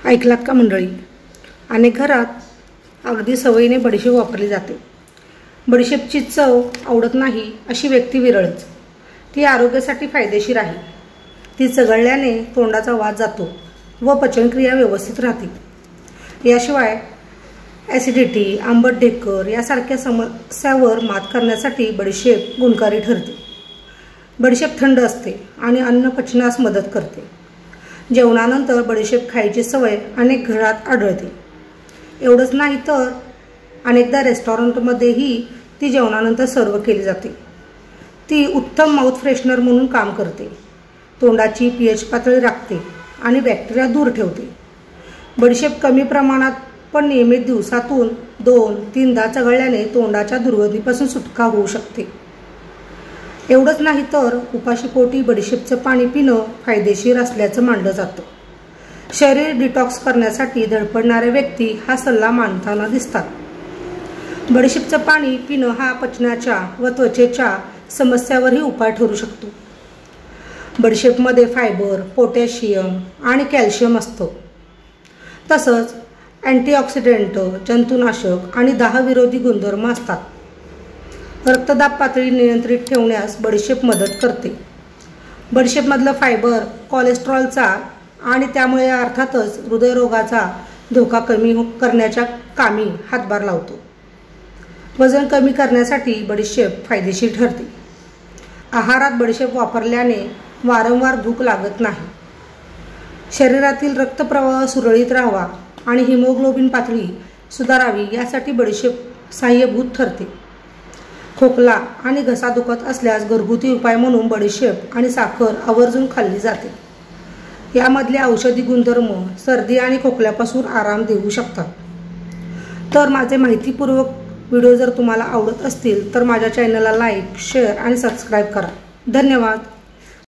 ऐकलात का मंडळी? अनेक घरात अगदी सवयीने बडीशेप वापरली जाते. बडीशेपची चव आवडत नाही अशी व्यक्ती विरळच. ती आरोग्यासाठी फायदेशीर आहे. ती चघळल्याने तोंडाचा वास जातो व पचनक्रिया व्यवस्थित राहते. याशिवाय ॲसिडिटी, आंबट ढेकर यासारख्या समस्यांवर मात करण्यासाठी बडीशेप गुणकारी ठरते. बडीशेप थंड असते आणि अन्न पचनास मदत करते. जेवणानंतर बडीशेप खायची सवय अनेक घरात आढळते. एवढंच नाही तर अनेकदा रेस्टॉरंटमध्येही ती जेवणानंतर सर्व केली जाते. ती उत्तम माउथ फ्रेशनर म्हणून काम करते. तोंडाची pH पातळी राखते आणि बॅक्टेरिया दूर ठेवते. बडीशेप कमी प्रमाणात पण नियमित दिवसातून 2-3दा चघळल्याने तोंडाच्या दुर्गंधीपासून सुटका होऊ शकते. एवढंच नाही तर उपाशीपोटी बडीशेपचं पाणी पिणं फायदेशीर असल्याचं मानलं जातं. शरीर डिटॉक्स करण्यासाठी धडपडणाऱ्या व्यक्ती हा सल्ला मानताना दिसतात. बडीशेपचं पाणी पिणं हा पचनाच्या व त्वचेच्या समस्यावरही उपाय ठरू शकतो. बडीशेपमध्ये फायबर, पोटॅशियम आणि कॅल्शियम असतं. तसंच अँटीऑक्सिडंट, जंतुनाशक आणि दाहविरोधी गुणधर्म असतात. रक्तदाब पातळी नियंत्रित ठेवण्यास बडीशेप मदत करते. बडीशेपमधलं फायबर कोलेस्ट्रॉलचा आणि त्यामुळे अर्थातच हृदयरोगाचा धोका कमी करण्याच्या कामी हातभार लावतो. वजन कमी करण्यासाठी बडीशेप फायदेशीर ठरते. आहारात बडीशेप वापरल्याने वारंवार भूक लागत नाही. शरीरातील रक्तप्रवाह सुरळीत राहावा आणि हिमोग्लोबिन पातळी सुधारावी यासाठी बडीशेप सहाय्यभूत ठरते. खोकला आणि घसा दुखत असल्यास घरगुती उपाय म्हणून बडीशेप आणि साखर आवर्जून खाल्ली जाते. यामधले औषधी गुणधर्म सर्दी आणि खोकल्यापासून आराम देऊ शकतात. तर माझे माहितीपूर्वक व्हिडिओ जर तुम्हाला आवडत असतील तर माझ्या चॅनलला लाईक, शेअर आणि सबस्क्राईब करा. धन्यवाद.